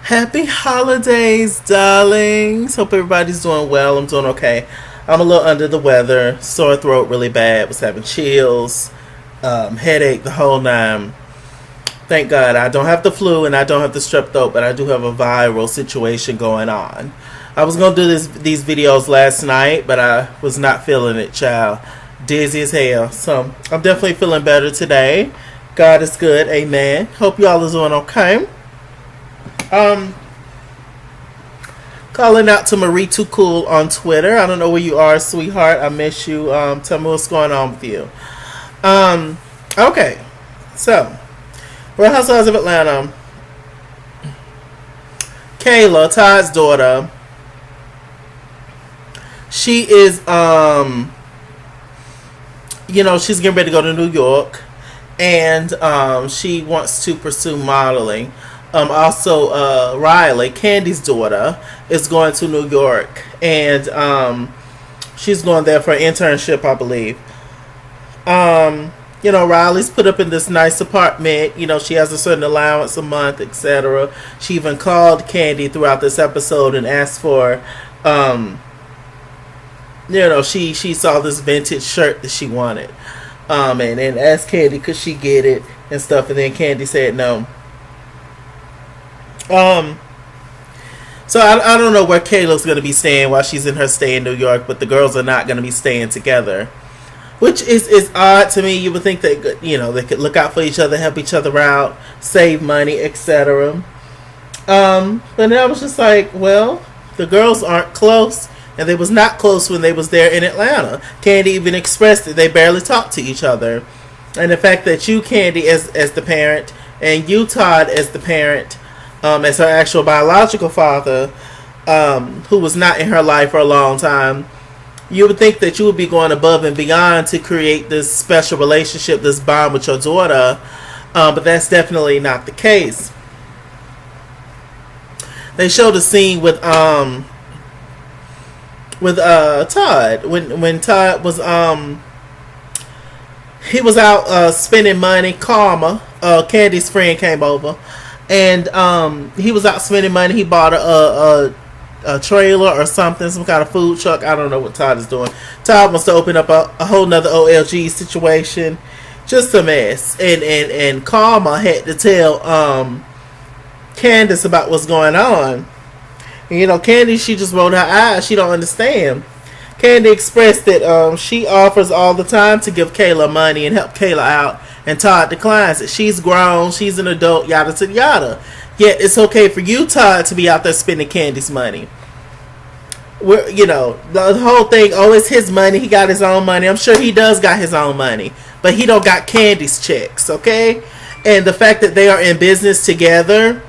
Happy holidays, darlings. Hope everybody's doing well. I'm doing okay. I'm a little under the weather. Sore throat really bad. Was having chills, headache, the whole nine. Thank God I don't have the flu and I don't have the strep throat, but I do have a viral situation going on. I was going to do these videos last night, but I was not feeling it, child. Dizzy as hell. So I'm definitely feeling better today. God is good. Amen. Hope y'all is doing okay. Calling out to Marie Too Cool on Twitter. I don't know where you are, sweetheart. I miss you. Tell me what's going on with you. Okay. So, Real Housewives of Atlanta. Kayla, Todd's daughter. She is, she's getting ready to go to New York. And she wants to pursue modeling. Also, Riley, Candy's daughter, is going to New York, and she's going there for an internship, I believe. Riley's put up in this nice apartment. She has a certain allowance a month, etc. She even called Candy throughout this episode and asked for, she saw this vintage shirt that she wanted, and asked Candy could she get it and stuff, and then Candy said no. So I don't know where Kayla's going to be staying while she's in her stay in New York, but the girls are not going to be staying together, which is odd to me. You would think that, they could look out for each other, help each other out, save money, etc. But then I was just like, well, the girls aren't close, and they was not close when they was there in Atlanta. Candy even expressed that they barely talk to each other, and the fact that you, Candy, as the parent, and you, Todd, as the parent, as her actual biological father, who was not in her life for a long time, you would think that you would be going above and beyond to create this special relationship, this bond with your daughter, but that's definitely not the case. They showed a scene with Todd when Todd was he was out spending money. Karma, Candy's friend, came over. And he was out spending money. He bought a trailer or something, some kind of food truck. I don't know what Todd is doing. Todd wants to open up a whole nother OLG situation. Just a mess. And Karma had to tell Candace about what's going on. And, Candy, she just rolled her eyes. She don't understand. Candy expressed that she offers all the time to give Kayla money and help Kayla out. And Todd declines it. She's grown. She's an adult. Yada to yada. Yet it's okay for you, Todd, to be out there spending Candy's money. The whole thing. Oh, it's his money. He got his own money. I'm sure he does got his own money, but he don't got Candy's checks. Okay, and the fact that they are in business together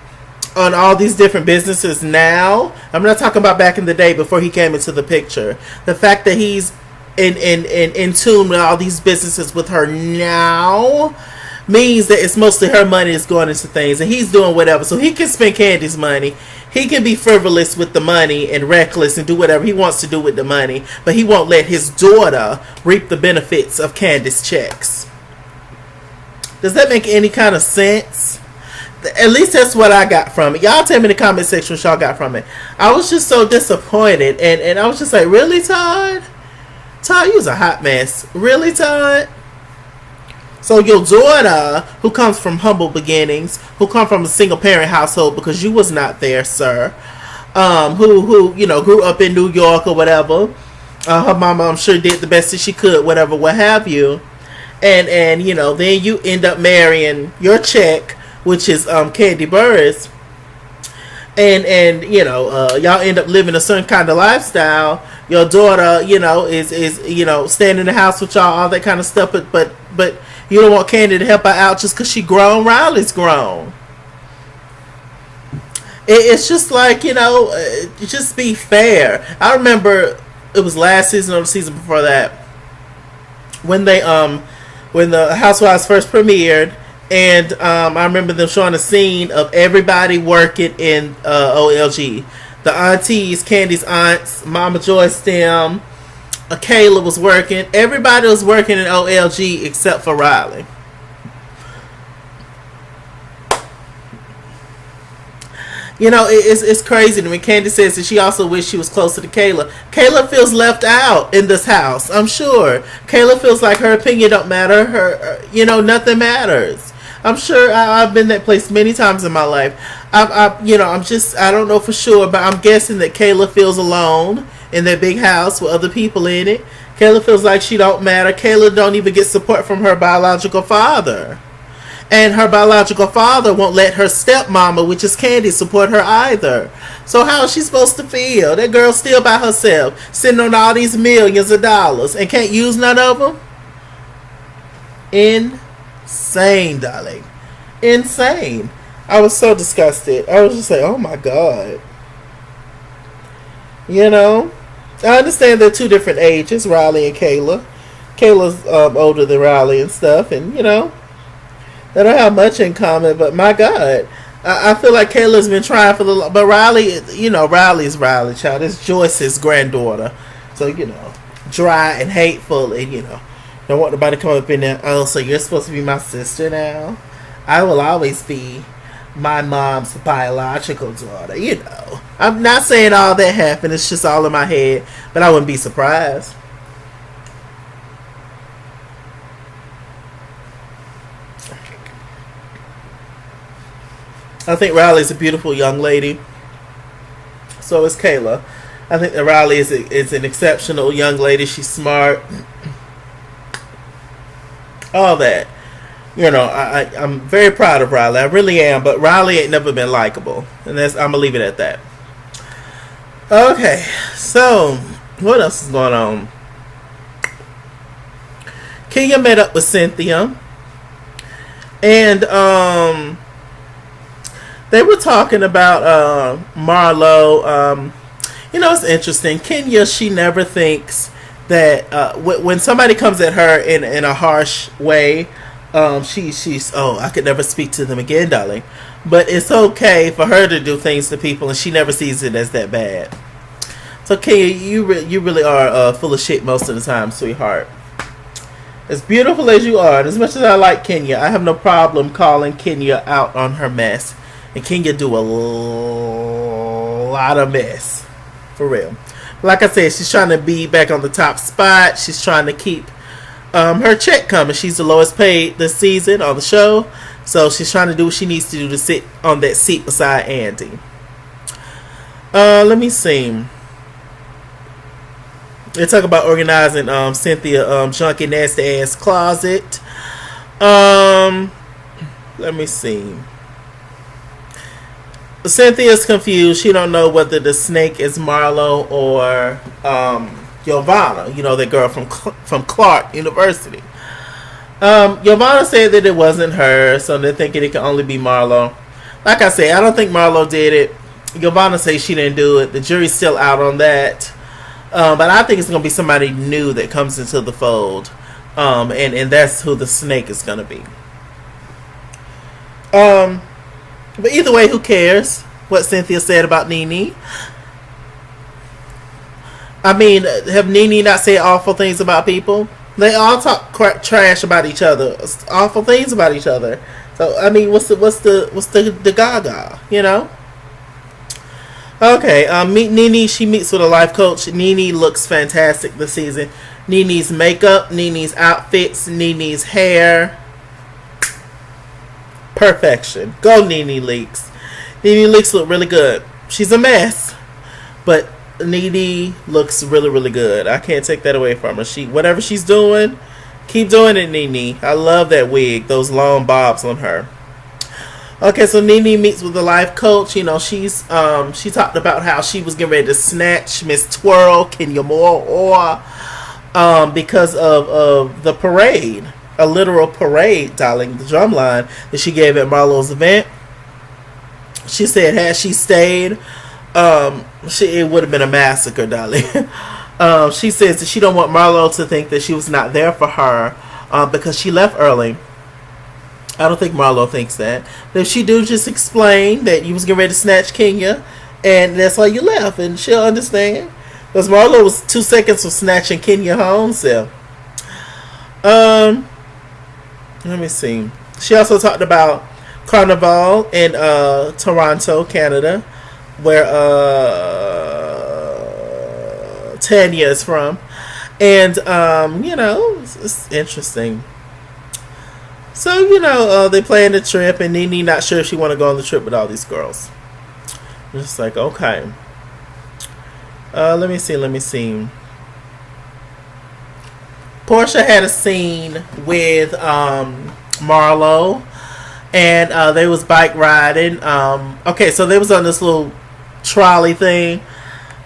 on all these different businesses now. I'm not talking about back in the day before he came into the picture. The fact that he's in tune with all these businesses with her now means that it's mostly her money is going into things, and he's doing whatever. So he can spend Candy's money. He can be frivolous with the money and reckless and do whatever he wants to do with the money, but he won't let his daughter reap the benefits of Candy's checks. Does that make any kind of sense? At least that's what I got from it. Y'all tell me in the comment section what y'all got from it. I was just so disappointed, and I was just like, really, Todd? Todd, you was a hot mess. Really, Todd? So your daughter, who comes from humble beginnings, who come from a single parent household because you was not there, sir, who grew up in New York or whatever. Her mama, I'm sure, did the best that she could, whatever, what have you. And then you end up marrying your chick, which is Candy Burris. And y'all end up living a certain kind of lifestyle. Your daughter, is staying in the house with y'all, all that kind of stuff. But you don't want Candy to help her out just because she grown. Riley's grown. It's just like, just be fair. I remember it was last season or the season before that when when the Housewives first premiered. And I remember them showing a scene of everybody working in OLG. The aunties, Candy's aunts, Mama Joyce, them, Kayla was working. Everybody was working in OLG except for Riley. It's crazy to me. Candy says that she also wished she was closer to Kayla. Kayla feels left out in this house. I'm sure Kayla feels like her opinion don't matter. Nothing matters. I'm sure I've been that place many times in my life. I don't know for sure, but I'm guessing that Kayla feels alone in that big house with other people in it. Kayla feels like she don't matter. Kayla don't even get support from her biological father. And her biological father won't let her stepmama, which is Candy, support her either. So how is she supposed to feel? That girl's still by herself, sitting on all these millions of dollars and can't use none of them? Insane, darling. Insane. I was so disgusted. I was just like, oh my God. I understand they're two different ages, Riley and Kayla. Kayla's older than Riley and stuff, and they don't have much in common, but my God, I feel like Kayla's been trying for but Riley, Riley's Riley, child. It's Joyce's granddaughter, so dry and hateful, and don't want nobody to come up in there. Oh, so you're supposed to be my sister now? I will always be my mom's biological daughter. I'm not saying all that happened. It's just all in my head, but I wouldn't be surprised. I think Riley's a beautiful young lady. So is Kayla. I think that Riley is an exceptional young lady. She's smart. All that. I'm very proud of Riley. I really am. But Riley ain't never been likable. And I'm going to leave it at that. Okay. So, what else is going on? Kenya met up with Cynthia. And, they were talking about Marlo. It's interesting. Kenya, she never thinks that when somebody comes at her in a harsh way, she's I could never speak to them again, darling. But it's okay for her to do things to people, and she never sees it as that bad. So Kenya, you really are full of shit most of the time, sweetheart. As beautiful as you are, and as much as I like Kenya, I have no problem calling Kenya out on her mess. And Kenya do a lot of mess. For real. Like I said, she's trying to be back on the top spot. She's trying to keep her check coming. She's the lowest paid this season on the show. So she's trying to do what she needs to do to sit on that seat beside Andy. Let me see. They talk about organizing Cynthia junky nasty ass closet. Let me see. Cynthia's confused. She don't know whether the snake is Marlo or Giovanna. The girl from Clark University. Giovanna said that it wasn't her, so they're thinking it can only be Marlo. Like I said, I don't think Marlo did it. Giovanna says she didn't do it. The jury's still out on that. But I think it's going to be somebody new that comes into the fold. And that's who the snake is going to be. But either way, who cares what Cynthia said about Nene? I mean, have Nene not said awful things about people? They all talk trash about each other, awful things about each other. So I mean, what's the gaga? Okay, meet Nene. She meets with a life coach. Nene looks fantastic this season. Nene's makeup, Nene's outfits, Nene's hair. Perfection. Go Nene Leakes. Nene Leakes look really good. She's a mess, but Nene looks really, really good. I can't take that away from her. Whatever she's doing, keep doing it, Nene. I love that wig, those long bobs on her. Okay, so Nene meets with the life coach. She talked about how she was getting ready to snatch Miss Twirl, Kenya Moore, or because of the parade. A literal parade, darling, the drumline that she gave at Marlo's event. She said had she stayed, it would have been a massacre, darling. She says that she don't want Marlo to think that she was not there for her because she left early. I don't think Marlo thinks that. But if she do, just explain that you was getting ready to snatch Kenya, and that's why you left, and she'll understand. Because Marlo was 2 seconds from snatching Kenya home, so. Let me see. She also talked about Carnival in Toronto, Canada, where Tanya is from. And, it's interesting. So, they plan the trip, and Nene not sure if she want to go on the trip with all these girls. I'm just like, okay. Let me see. Portia had a scene with Marlo, and they was bike riding. Okay, so they was on this little trolley thing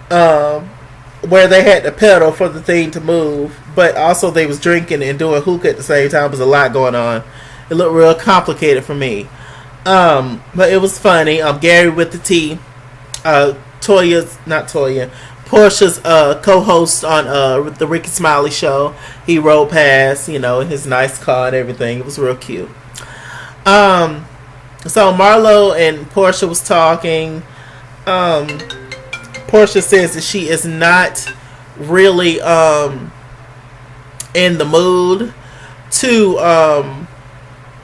where they had to pedal for the thing to move, but also they was drinking and doing hookah at the same time. There was a lot going on. It looked real complicated for me, but it was funny. Gary with the T, Portia's co-host on the Ricky Smiley show. He rode past, in his nice car and everything. It was real cute. So Marlo and Portia was talking. Portia says that she is not really in the mood to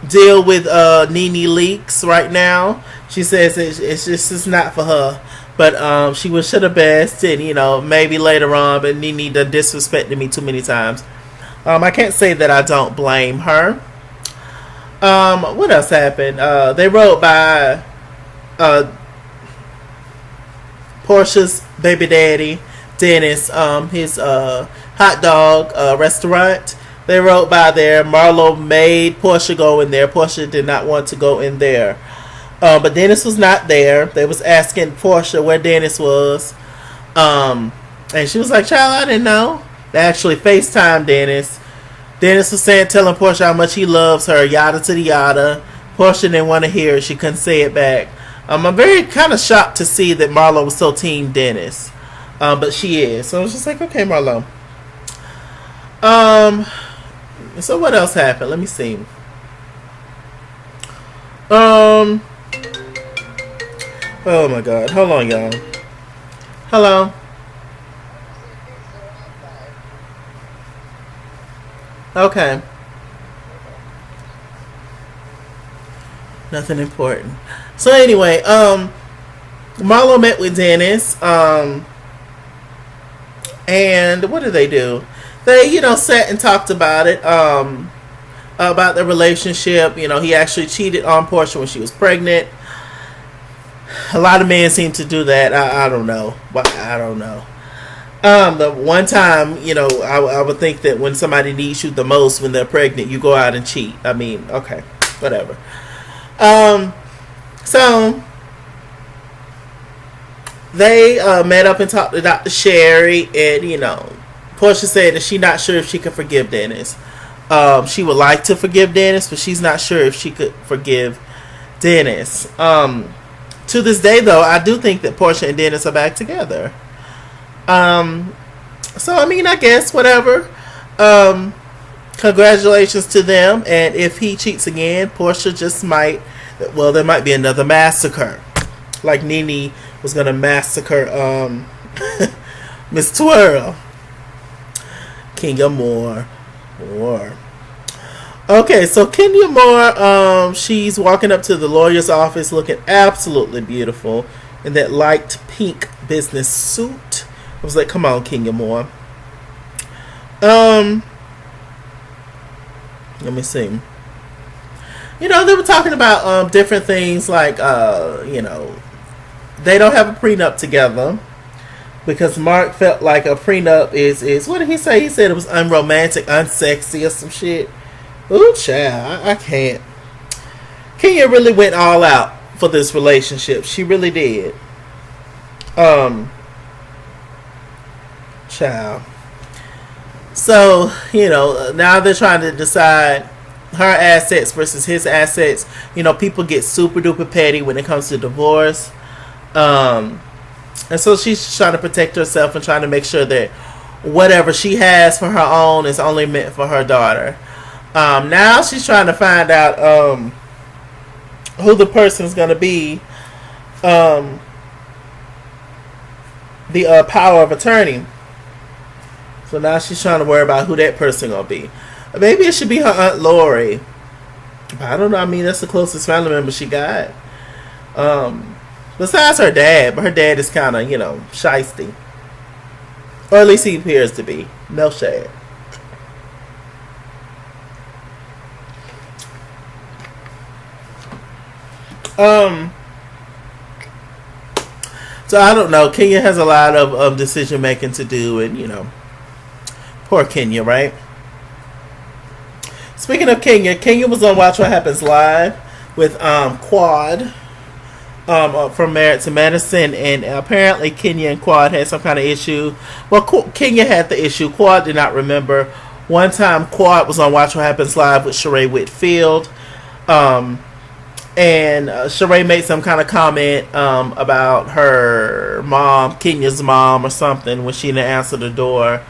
deal with Nene Leakes right now. She says it's not for her. But she wished her the best, and maybe later on. But Nene done disrespected me too many times. I can't say that I don't blame her. What else happened? They rode by Portia's baby daddy, Dennis, his hot dog restaurant. They rode by there. Marlo made Portia go in there. Portia did not want to go in there. But Dennis was not there. They was asking Portia where Dennis was. And she was like, child, I didn't know. They actually FaceTimed Dennis. Dennis was telling Portia how much he loves her, yada to the yada. Portia didn't want to hear it. She couldn't say it back. I'm very kind of shocked to see that Marlo was so team Dennis. But she is. So I was just like, okay, Marlo. So what else happened? Let me see. Oh my God. Hold on, y'all. Hello. Okay. Nothing important. So anyway, Marlo met with Dennis. And what did they do? They, sat and talked about it. About the relationship. He actually cheated on Portia when she was pregnant. A lot of men seem to do that. I don't know. I don't know. The one time, I would think that when somebody needs you the most when they're pregnant, you go out and cheat. I mean, okay, whatever. So they met up and talked to Dr. Sherry, and Portia said that she's not sure if she could forgive Dennis. She would like to forgive Dennis, but she's not sure if she could forgive Dennis. To this day, though, I do think that Portia and Dennis are back together. So, I mean, I guess, whatever. Congratulations to them. And if he cheats again, Portia just might, there might be another massacre. Like Nene was going to massacre Miss Twirl. Kenya Moore. Okay, so Kenya Moore, she's walking up to the lawyer's office looking absolutely beautiful in that light pink business suit. I was like, come on, Kenya Moore. Let me see. They were talking about different things like, they don't have a prenup together because Mark felt like a prenup is what did he say? He said it was unromantic, unsexy, or some shit. Ooh, child, I can't. Kenya really went all out for this relationship. She really did. Child. So, now they're trying to decide her assets versus his assets. People get super duper petty when it comes to divorce. And so she's trying to protect herself and trying to make sure that whatever she has for her own is only meant for her daughter. Now she's trying to find out who the person is going to be, the power of attorney. So now she's trying to worry about who that person going to be. Maybe it should be her Aunt Lori. I don't know. I mean, that's the closest family member she got. Besides her dad, but her dad is kind of, shisty. Or at least he appears to be. No shade. So I don't know. Kenya has a lot of decision making to do, and poor Kenya, right? Speaking of Kenya was on Watch What Happens Live with Quad from Married to Medicine, and apparently Kenya and Quad had some kind of issue. Well, Kenya had the issue. Quad did not remember. One time, Quad was on Watch What Happens Live with Sheree Whitfield, and Sheree made some kind of comment about her mom, Kenya's mom, or something when she didn't answer the door.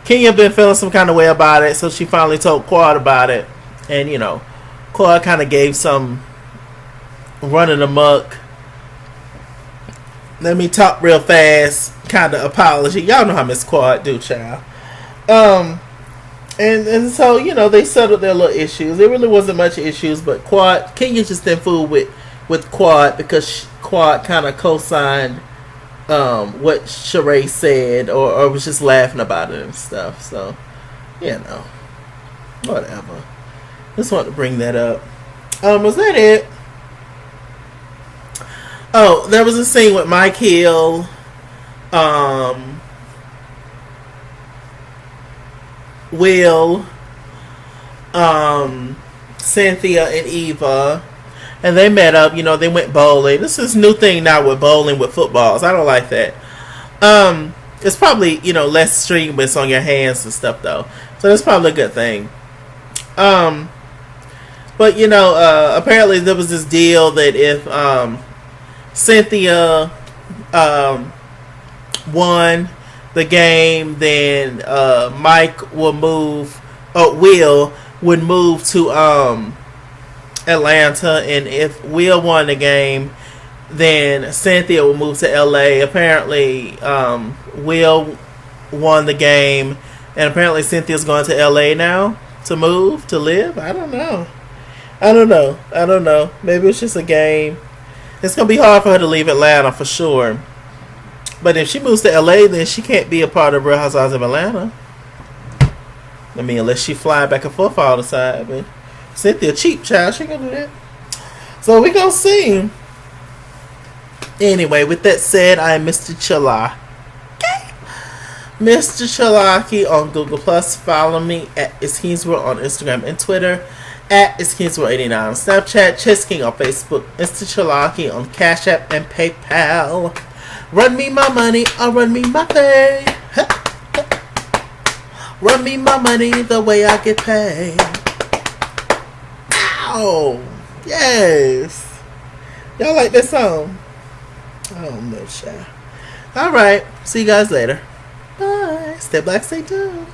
Kenya been feeling some kind of way about it, so she finally told Quad about it, and Quad kind of gave some running amok, let me talk real fast kind of apology. Y'all know how Miss Quad do, child. And so they settled their little issues. There really wasn't much issues, but Kenya just didn't fool with Quad because Quad kind of co-signed what Sheree said, or was just laughing about it and stuff. So whatever. Just wanted to bring that up. Was that it? Oh, there was a scene with Mike Hill, Will, Cynthia, and Eva, and they met up. They went bowling. This is a new thing now with bowling with footballs. I don't like that. It's probably less streamless on your hands and stuff though, so that's probably a good thing. But apparently there was this deal that if Cynthia won the game, then Mike will move. Will would move to Atlanta, and if Will won the game, then Cynthia will move to LA. Apparently, Will won the game, and apparently Cynthia's going to LA now to move to live. I don't know. Maybe it's just a game. It's gonna be hard for her to leave Atlanta for sure. But if she moves to LA, then she can't be a part of Real Housewives of Atlanta. I mean, unless she fly back and forth all the time. But Cynthia cheap child, she ain't gonna do that. So we gonna see. Anyway, with that said, I am Mr. Chalaki. Mr. Chalaki on Google Plus. Follow me at Iskensworld on Instagram and Twitter. At Iskensworld89 on Snapchat. Chess King on Facebook. Mr. Chalaki on Cash App and PayPal. Run me my money, or run me my thing. Run me my money the way I get paid. Ow! Yes! Y'all like that song? Oh, no, child. Alright, see you guys later. Bye. Stay black, stay tuned.